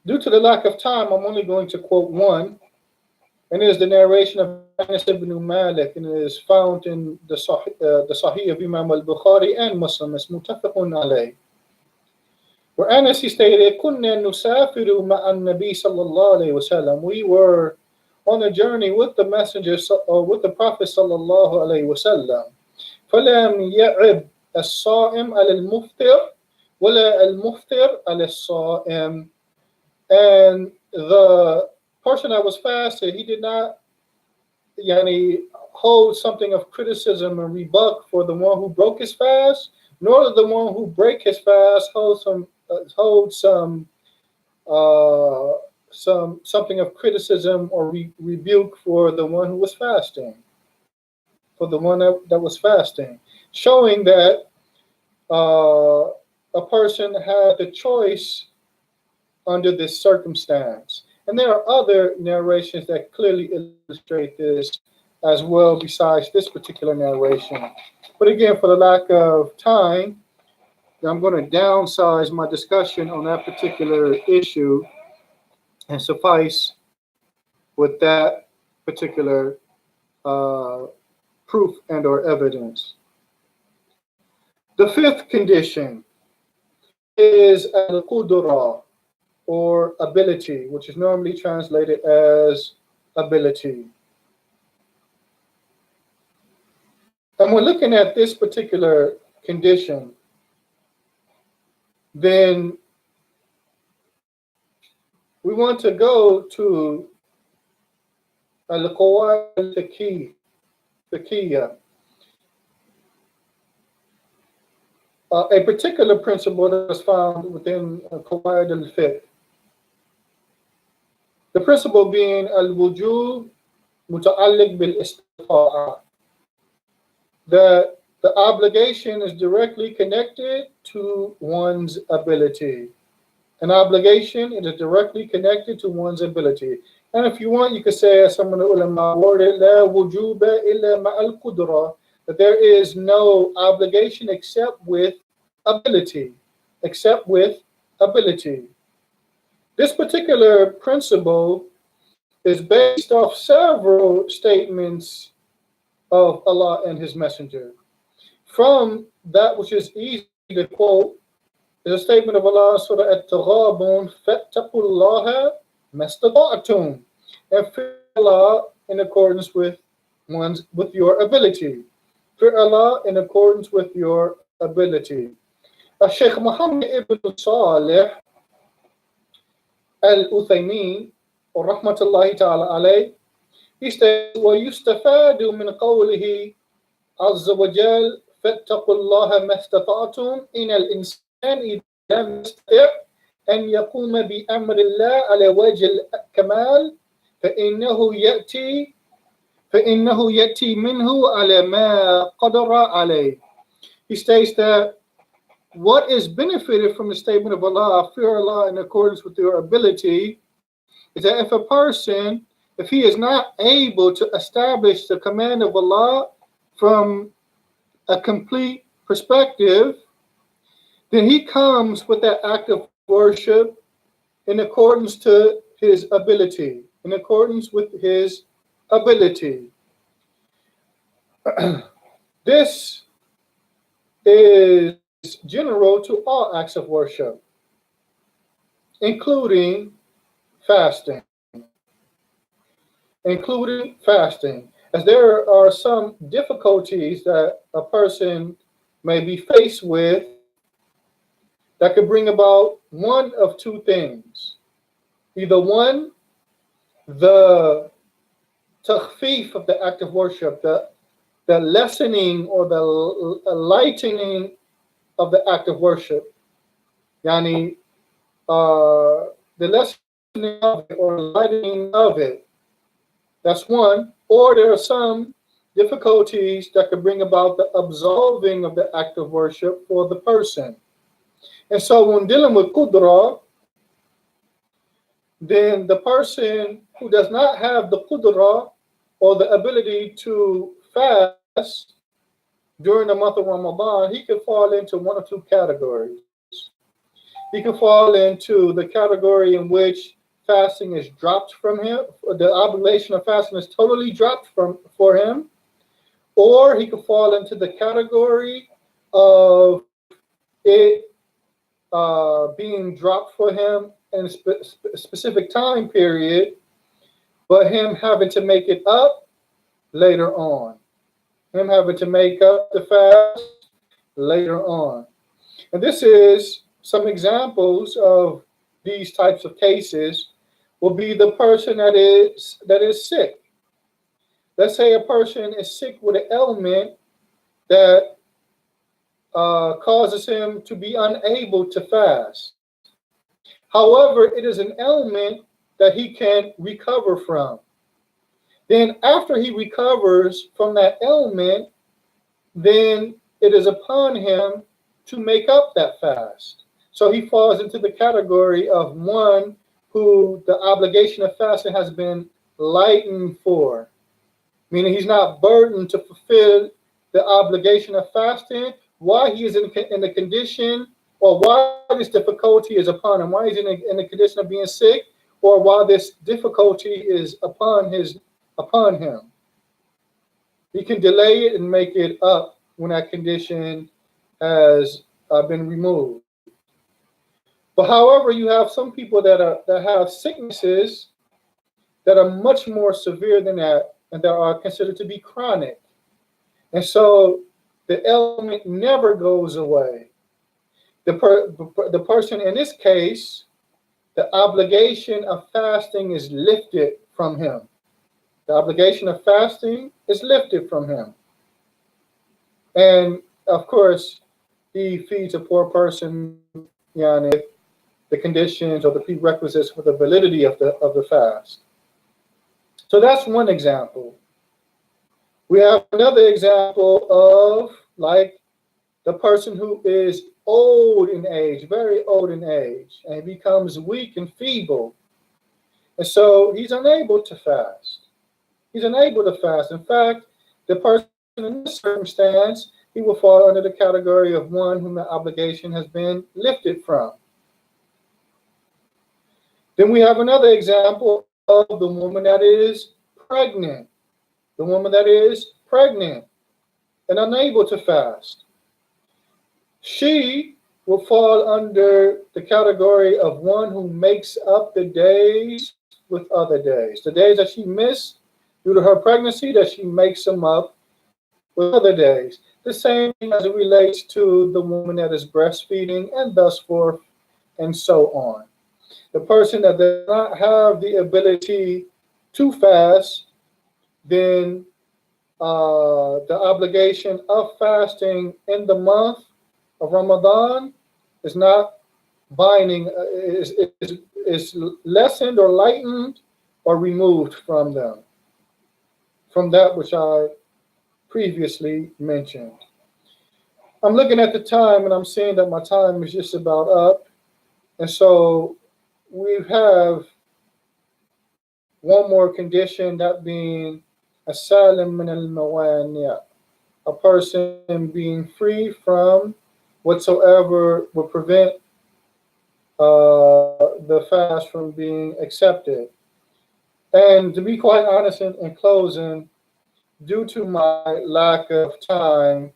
Due to the lack of time, I'm only going to quote one, and it is the narration of Anas ibn Malik, and it is found in the Sahih of Imam al-Bukhari and Muslim. It's muttafaqun alayh. Where Anas, he stated, "Kunna nusafiru ma'an Nabi sallallahu alayhi wasallam." We were on a journey with the Messenger, or with the Prophet sallallahu alayhi wasallam. فَلَمْ يَعِبْ الصَّائِمْ عَلَى الْمُفْطِرِ وَلَا الْمُفْطِرِ عَلَى الصَّائِمِ. And the person that was fasted, he did not hold something of criticism and rebuke for the one who broke his fast, nor did the one who break his fast hold something of criticism or rebuke for the one who was fasting, for the one that was fasting, showing that a person had the choice under this circumstance. And there are other narrations that clearly illustrate this as well besides this particular narration. But again, for the lack of time, I'm going to downsize my discussion on that particular issue and suffice with that particular proof and or evidence. The fifth condition is al-qudra, or ability, which is normally translated as ability. And we're looking at this particular condition, then we want to go to al-qawaid al-fiqhiyya, a particular principle that is found within qawaid al-fiqh. The principle being al-wujub muta'alliq bil-istita'a, that the obligation is directly connected to one's ability. An obligation is directly connected to one's ability. And if you want, you could say, as some of the ulama worded, la wujuba illa ma'al qudra, that there is no obligation except with ability. Except with ability. This particular principle is based off several statements of Allah and His Messenger. From that which is easy to quote is a statement of Allah, Surah At-Taghabun, فَاتَّقُوا مَسْتَطَعْتُمْ, and fear Allah in accordance with your ability. Fear Allah in accordance with your ability. Shaykh Muhammad ibn Salih al-Uthaymin, or rahmatullahi ta'ala alayh, he states, وَيُسْتَفَادُ مِنْ قَوْلِهِ عَزَّ وَجَلَّ فَاتَّقُوا اللَّهَ مَا اسْتَطَعْتُمْ إِنَّ الْإِنسَانَ إِذَا لَمْ يَسْتَطِعْ أَنْ يَقُومَ بِأَمْرِ اللَّهِ عَلَى وَجْهِ الْكَمَالِ فَإِنَّهُ يَأْتِي مِنْهُ عَلَى مَا قَدَرَ عَلَيْهِ. He states that what is benefited from the statement of Allah, fear Allah in accordance with your ability, is that if he is not able to establish the command of Allah from a complete perspective, then he comes with that act of worship in accordance to his ability, in accordance with his ability. This is general to all acts of worship, including fasting. as there are some difficulties that a person may be faced with that could bring about one of two things. Either one, the takhfif of the act of worship, the lessening or the lightening of the act of worship. Yani, the lessening of it or lightening of it. That's one. Or there are some difficulties that could bring about the absolving of the act of worship for the person. And so when dealing with qudra, then the person who does not have the qudra or the ability to fast during the month of Ramadan, he could fall into one or two categories. He could fall into the category in which fasting is dropped from him, the obligation of fasting is totally dropped for him, or he could fall into the category of it being dropped for him in a specific time period, but him having to make it up later on. Him having to make up the fast later on. And this is some examples of these types of cases will be the person that is sick. Let's say a person is sick with an ailment that causes him to be unable to fast. However, it is an ailment that he can recover from. Then after he recovers from that ailment, then it is upon him to make up that fast. So he falls into the category of one who the obligation of fasting has been lightened for, meaning he's not burdened to fulfill the obligation of fasting while he is in the condition, or why this difficulty is upon him, why he's in the condition of being sick, or while this difficulty is upon him. He can delay it and make it up when that condition has been removed. But however, you have some people that have sicknesses that are much more severe than that, and that are considered to be chronic. And so the ailment never goes away. The person in this case, the obligation of fasting is lifted from him. The obligation of fasting is lifted from him. And of course, he feeds a poor person, the conditions or the prerequisites for the validity of the fast. So that's one example. We have another example of like the person who is old in age, very old in age, and he becomes weak and feeble. And so he's unable to fast. He's unable to fast. In fact, the person in this circumstance, he will fall under the category of one whom the obligation has been lifted from. Then we have another example of the woman that is pregnant. The woman that is pregnant and unable to fast. She will fall under the category of one who makes up the days with other days. The days that she missed due to her pregnancy, that she makes them up with other days. The same as it relates to the woman that is breastfeeding, and thus forth and so on. The person that does not have the ability to fast, then the obligation of fasting in the month of Ramadan is not binding, is lessened or lightened or removed from them, from that which I previously mentioned. I'm looking at the time and I'm seeing that my time is just about up. And so we have one more condition, that being as-salim min al-mawani', a person being free from whatsoever would prevent the fast from being accepted. And to be quite honest, in closing, due to my lack of time,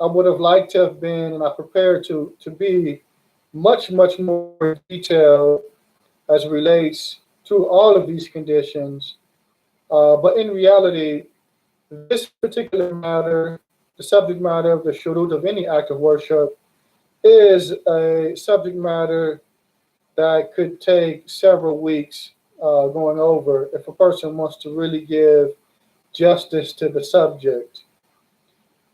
I would have liked to have been, and I prepared to be much more detailed as relates to all of these conditions. But in reality, this particular matter, the subject matter of the shurut of any act of worship, is a subject matter that could take several weeks going over if a person wants to really give justice to the subject.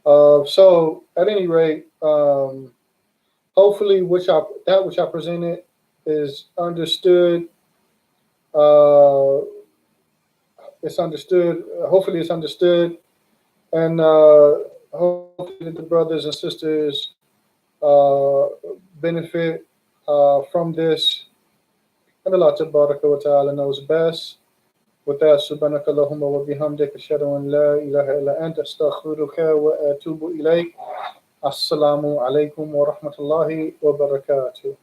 So, at any rate, hopefully, that which I presented is understood. Uh, it's understood. Hopefully, it's understood, and hopefully, the brothers and sisters uh, benefit from this. And Allah Tabaraka wa Ta'ala knows best. With that, subhanaka Allahumma wa bihamdika ashhadu an la ilaha illa anta astaghfiruka wa atubu ilayk. Assalamu alaikum wa rahmatullahi wa barakatuh.